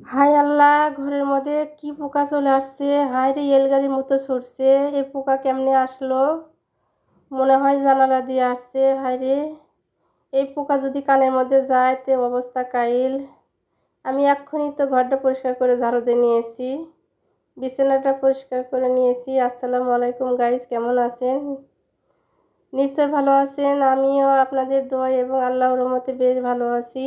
হায় আল্লাহ, ঘরের মধ্যে কি পোকা চলে আসছে! হায় রে, এলগাড়ির মতো ছুটছে। এই পোকা কেমনে আসলো? মনে হয় জানালা দিয়ে আসছে। হায় রে, এই পোকা যদি কানের মধ্যে যায় তে অবস্থা কাইল। আমি এক্ষুনি তো ঘরটা পরিষ্কার করে ঝাড়ু দিয়ে নিয়েছি, বিছানাটা পরিষ্কার করে নিয়েছি। আসসালামু আলাইকুম গাইস, কেমন আছেন? নিশ্চয় ভালো আছেন। আমিও আপনাদের দোয়া এবং আল্লাহর রহমতে বেশ ভালো আছি।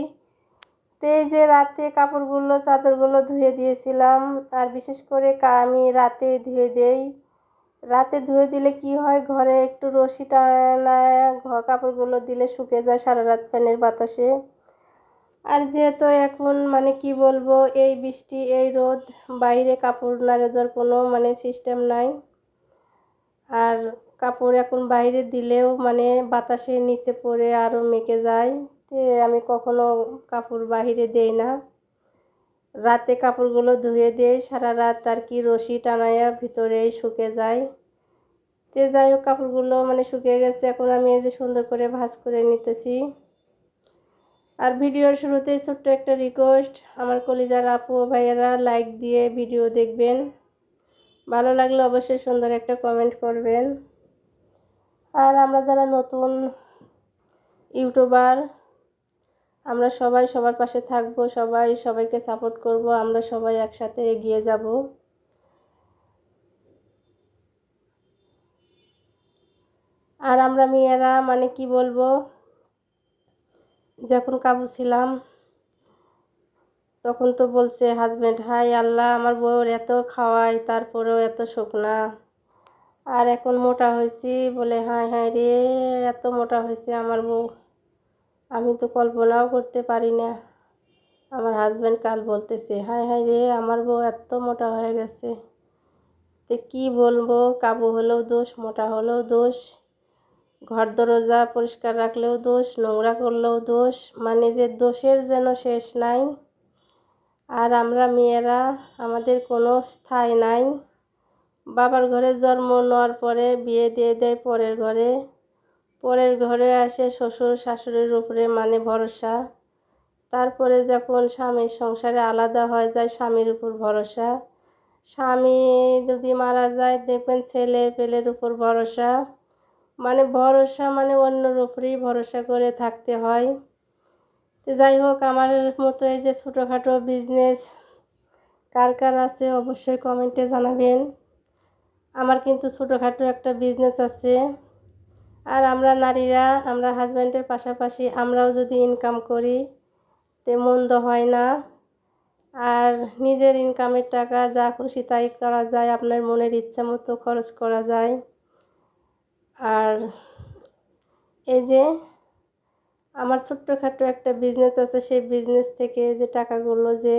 তো এই যে রাতে কাপড়গুলো চাদরগুলো ধুয়ে দিয়েছিলাম, আর বিশেষ করে আমি রাতে ধুয়ে দেই। রাতে ধুয়ে দিলে কি হয়, ঘরে একটু রশি টানায় কাপড়গুলো দিলে শুকে যায় সারা রাত ফ্যানের বাতাসে। আর যেহেতু এখন কি বলবো, এই বৃষ্টি এই রোদ, বাইরে কাপড় নাড়ে দেওয়ার কোনো সিস্টেম নাই। আর কাপড় এখন বাইরে দিলেও বাতাসে নিচে পড়ে আরও মেকে যায়। তে আমি কখনো কাপড় বাইরে দেই না, রাতে কাপড়গুলো ধুয়ে দেই। সারা রাত আর কি রশি টানায়া ভিতরেই শুকে যায়। তে যাই হোক, কাপড়গুলো শুকিয়ে গেছে। এখন আমি এই যে সুন্দর করে ভাঁজ করে নিতেছি। আর ভিডিওর শুরুতেই ছোট্ট একটা রিকোয়েস্ট, আমার কলিজার আপু ভাইয়েরা লাইক দিয়ে ভিডিও দেখবেন, ভালো লাগলে অবশ্যই সুন্দর একটা কমেন্ট করবেন। আর আমরা যারা নতুন ইউটিউবার, আমরা সবাই সবার পাশে থাকবো, সবাই সবাইকে সাপোর্ট করব, আমরা সবাই একসাথে এগিয়ে যাব। আর আমরা মেয়েরা কি বলবো, যখন কাবু ছিলাম তখন তো বলছে হাজব্যান্ড, হাই আল্লাহ, আমার বউর এত খাওয়াই তারপরেও এত শুকনা। আর এখন মোটা হয়েছি বলে হাই হাই রে, এত মোটা হয়েছে আমার বউ, আমি তো কল্পনাও করতে পারি না। আমার হাজব্যান্ড কাল বলতেছে, হাই হাই রে, আমার বউ এত মোটা হয়ে গেছে। তো কি বলবো, কাবু হলেও দোষ, মোটা হলেও দোষ, ঘর দরজা পরিষ্কার রাখলেও দোষ, নোংরা করলেও দোষ, যে দোষের যেন শেষ নাই। আর আমরা মেয়েরা, আমাদের কোনো স্থায়ী নাই। বাবার ঘরে জন্ম নেওয়ার পরে বিয়ে দিয়ে দেয় পরের ঘরে, পরের ঘরে আসে শ্বশুর শাশুড়ির উপরে ভরসা। তারপরে যখন স্বামীর সংসারে আলাদা হয়ে যায়, স্বামীর উপর ভরসা। স্বামী যদি মারা যায় দেখবেন ছেলে পেলের উপর ভরসা। ভরসা অন্যর উপরেই ভরসা করে থাকতে হয়। তো যাই হোক, আমার মতো এই যে ছোটোখাটো বিজনেস কার কার আছে অবশ্যই কমেন্টে জানাবেন। আমার কিন্তু ছোটোখাটো একটা বিজনেস আছে। আর আমরা নারীরা, আমরা হাজব্যান্ডের পাশাপাশি আমরাও যদি ইনকাম করি তে মন্দ হয় না। আর নিজের ইনকামের টাকা যা খুশি তাই করা যায়, আপনার মনের ইচ্ছা মতো খরচ করা যায়। আর এই যে আমার ছোট্টখাটো একটা বিজনেস আছে, সেই বিজনেস থেকে যে টাকাগুলো যে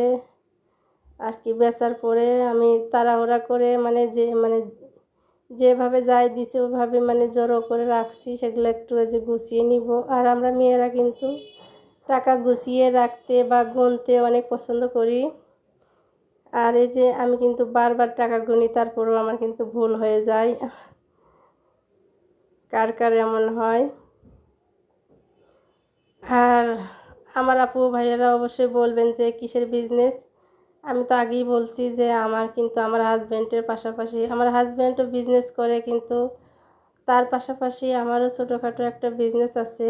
আর কি বেচার পরে আমি তাড়াহুড়া করে যেভাবে যাই দিছে ওইভাবে জড়ো করে রাখছি, সেগুলো একটু যে গুছিয়ে নিব। আর আমরা মেয়েরা কিন্তু টাকা গুছিয়ে রাখতে বা গুনতে অনেক পছন্দ করি। আর এই যে আমি কিন্তু বারবার টাকা গুনি, তারপরেও আমার কিন্তু ভুল হয়ে যায়। কার কার এমন হয়? আর আমার আপু ভাইয়েরা অবশ্যই বলবেন যে কিসের বিজনেস। আমি তো আগেই বলছি যে আমার হাজব্যান্ডের পাশাপাশি, আমার হাজব্যান্ডও বিজনেস করে, কিন্তু তার পাশাপাশি আমারও ছোটোখাটো একটা বিজনেস আছে।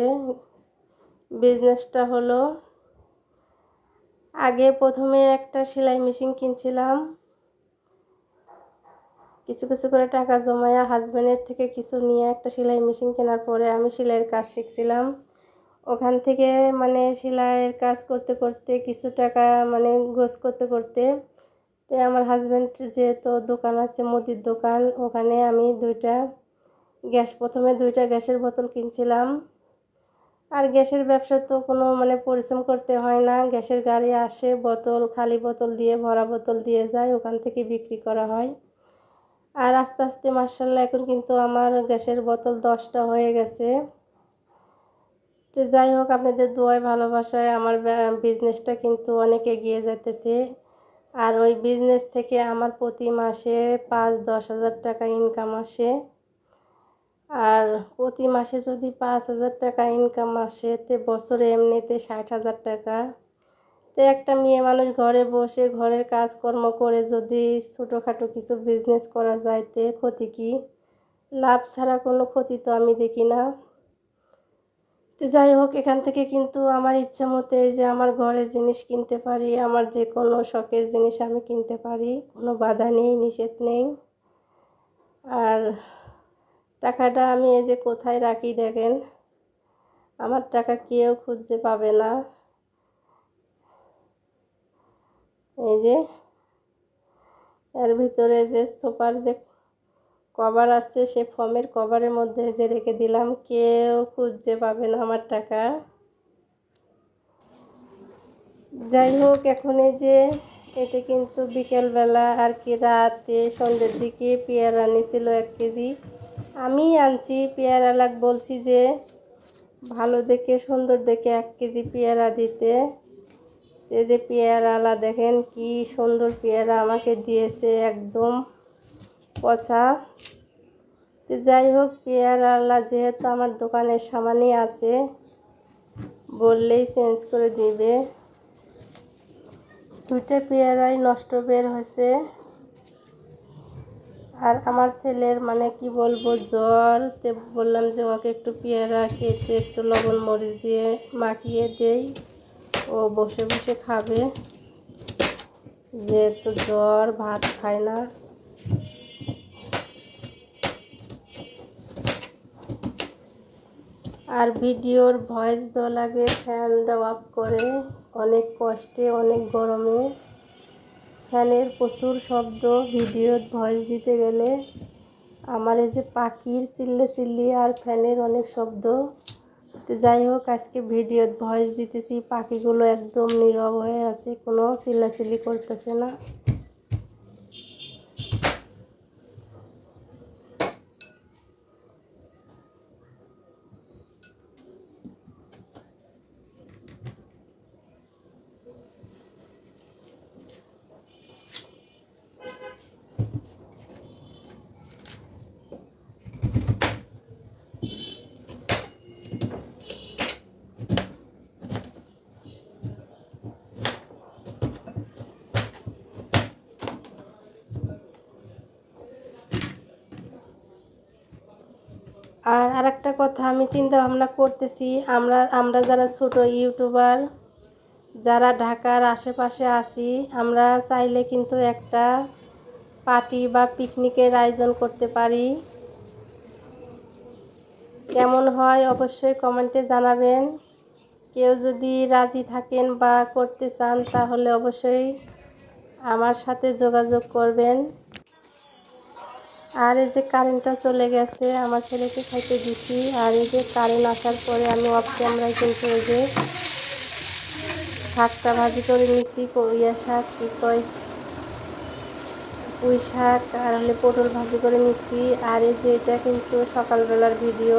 বিজনেসটা হলো, আগে প্রথমে একটা সেলাই মেশিন কিনছিলাম, কিছু কিছু করে টাকা জমায়া হাজব্যান্ডের থেকে কিছু নিয়ে একটা সেলাই মেশিন কেনার পরে আমি সেলাইয়ের কাজ শিখছিলাম। ওখান থেকে সেলাইয়ের কাজ করতে করতে কিছু টাকা গোছ করতে করতে, তো আমার হাজব্যান্ড যেহেতু দোকান আছে, মুদির দোকান, ওখানে আমি প্রথমে দুইটা গ্যাসের বোতল কিনছিলাম। আর গ্যাসের ব্যবসা তো কোনো পরিশ্রম করতে হয় না, গ্যাসের গাড়ি আসে, বোতল খালি বোতল দিয়ে ভরা বোতল দিয়ে যায়, ওখান থেকে বিক্রি করা হয়। আর আস্তে আস্তে মাশাআল্লাহ এখন কিন্তু আমার গ্যাসের বোতল 10টা হয়ে গেছে। তো যাই হোক, আপনাদের দোয়ায় ভালোবাসায় আমার বিজনেসটা কিন্তু অনেক এগিয়ে যেতেছে। আর ওই বিজনেস থেকে আমার প্রতি মাসে 5-10 হাজার টাকা ইনকাম আসে। আর প্রতি মাসে যদি 5 হাজার টাকা ইনকাম আসে, তে বছরে এমনিতে 60 হাজার টাকা। তো একটা মেয়ে মানুষ ঘরে বসে ঘরের কাজকর্ম করে যদি ছোটোখাটো কিছু বিজনেস করা যায় তে ক্ষতি কি? লাভ ছাড়া কোনো ক্ষতি তো আমি দেখি না। তো যাই হোক, এখান থেকে কিন্তু আমার ইচ্ছা মতো এই যে আমার ঘরের জিনিস কিনতে পারি, আমার যে কোনো শখের জিনিস আমি কিনতে পারি, কোনো বাধা নেই, নিষেধ নেই। আর টাকাটা আমি এই যে কোথায় রাখি দেখেন, আমার টাকা কেউ খুঁজে পাবে না। এই যে এর ভিতরে যে সোফার যে কভার আছে, সে ফোমের কভারের মধ্যে যে রেখে দিলাম, কেউ খুঁজে পাবে না আমার টাকা। যাই হোক, এখন এই যে এটা কিন্তু বিকেলবেলা আর কি, রাতে সন্ধ্যের দিকে পেয়ারা নিয়েছিল 1 কেজি। আমি আনছি, পেয়ারালাক বলছি যে ভালো দেখে সুন্দর দেখে 1 কেজি পেয়ারা দিতে। এই যে পেয়ারালা দেখেন কি সুন্দর পেয়ারা আমাকে দিয়েছে, একদম পচা। তো যাই হোক, পেয়ারালা যেহেতু আমার দোকানের সামনেই আছে, বললেই চেঞ্জ করে দিবে। 2টা পেয়ারাই নষ্ট বের হয়েছে। আর আমার ছেলের মানে কি বলবো জ্বর, তে বললাম যে ওকে একটু পেয়ারা কেটে একটু লবণ মরিচ দিয়ে মাখিয়ে দেই, ও বসে বসে খাবে, যেহেতু জ্বর, ভাত খায় না। আর ভিডিওর ভয়েস দেওয়া লাগে ফ্যানটা অফ করে, অনেক কষ্টে, অনেক গরমে। ফ্যানের প্রচুর শব্দ ভিডিওর ভয়েস দিতে গেলে। আমার এই যে পাখির চিল্লি আর ফ্যানের অনেক শব্দ। তো যাই হোক, আজকে ভিডিওর ভয়েস দিতেছি, পাখিগুলো একদম নীরব হয়ে আছে, কোনো চিল্লাচিল্লি করতেছে না। আর আরেকটা কথা আমি চিন্তা ভাবনা করতেছি, আমরা যারা ছোট ইউটিউবার, যারা ঢাকার আশেপাশে আছি, আমরা চাইলে কিন্তু একটা পার্টি বা পিকনিকের আয়োজন করতে পারি। কেমন হয় অবশ্যই কমেন্টে জানাবেন। কেউ যদি রাজি থাকেন বা করতে চান, তাহলে অবশ্যই আমার সাথে যোগাযোগ করবেন। আর এই যে কারেন্টটা চলে গেছে, আমার ছেলেকে খাইতে দিচ্ছি। আর এই যে কারেন্ট আসার পরে আমি অফ ক্যামেরায় কিন্তু এই যে শাকটা ভাজি করে নিচ্ছি, ইয়া শাক কী কয়, পুঁই শাক আর হলে পটল ভাজি করে নিচ্ছি। আর এই যে এটা কিন্তু সকালবেলার ভিডিও,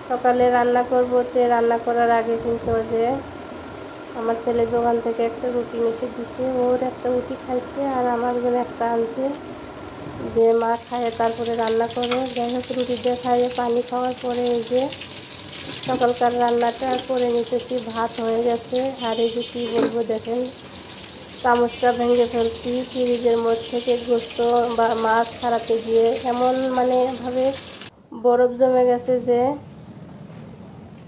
সকালে রান্না করবো। তে রান্না করার আগে কিন্তু ওই যে আমার ছেলে দোকান থেকে একটা রুটি মিশে দিছে, ওর একটা রুটি খাইছে আর আমার জন্য একটা আনছে, যে মা খায় তারপরে রান্না করো। যাই হোক, রুটিটা খাইয়ে পানি খাওয়ার পরে এই যে সকালকার রান্নাটা করে নিতেছি, ভাত হয়ে গেছে। আর এই যে কী বলবো দেখেন, চামচটা ভেঙে ফেলছি, ফ্রিজের মধ্যে থেকে গোস্ত বা মাছ ছাড়াতে গিয়ে এমন মানে ভাবে বরফ জমে গেছে যে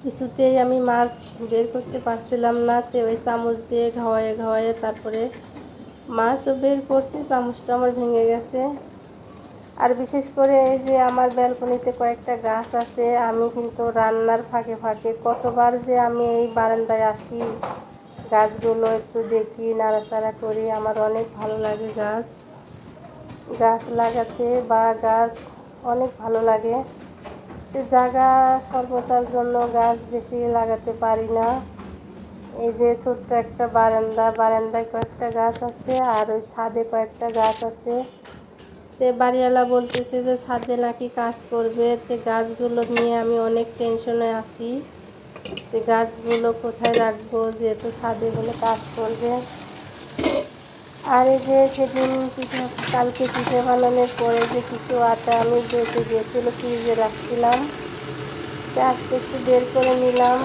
কিছুতেই আমি মাছ বের করতে পারছিলাম না। তো ওই চামচ দিয়ে ঘাওয়ায়ে তারপরে মাছও বের করছি, চামচটা আমার ভেঙে গেছে। আর বিশেষ করে এই যে আমার ব্যালকনিতে কয়েকটা গাছ আছে, আমি কিন্তু রান্নার ফাঁকে ফাঁকে কতবার যে আমি এই বারান্দায় আসি, গাছগুলো একটু দেখি, নাড়াচাড়া করি। আমার অনেক ভালো লাগে গাছ লাগাতে, বা গাছ অনেক ভালো লাগে। জায়গা স্বল্পতার জন্য গাছ বেশি লাগাতে পারি না। এই যে ছোট্ট একটা বারান্দায় কয়েকটা গাছ আছে, আর ওই ছাদে কয়েকটা গাছ আছে। তে বাড়িওয়ালা বলতেছে যে ছাদে নাকি কাজ করবে। তে গাছগুলো নিয়ে আমি অনেক টেনশনে আছি, যে গাছগুলো কোথায় রাখবো, যেহেতু ছাদে বলে কাজ করবে। আর এই যে সেদিন কালকে পিঠে বানানোর পরে যে কিছু আটা আমি বেঁচে গিয়েছিলো, ফ্রিজে রাখছিলাম, আজকে একটু বের করে নিলাম,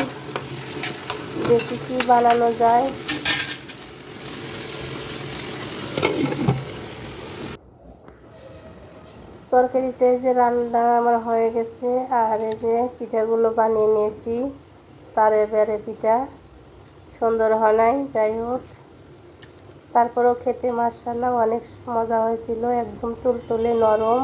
দেখি কী বানানো যায়। তরকারিটা এই যে রান্না আমার হয়ে গেছে, আর এই যে পিঠাগুলো বানিয়ে নিয়েছি। তারে বেড়ে পিঠা সুন্দর হয় নাই, যাই হোক তারপরেও খেতে মাশাআল্লাহ অনেক মজা হয়েছিল, একদম তুলতুলে নরম।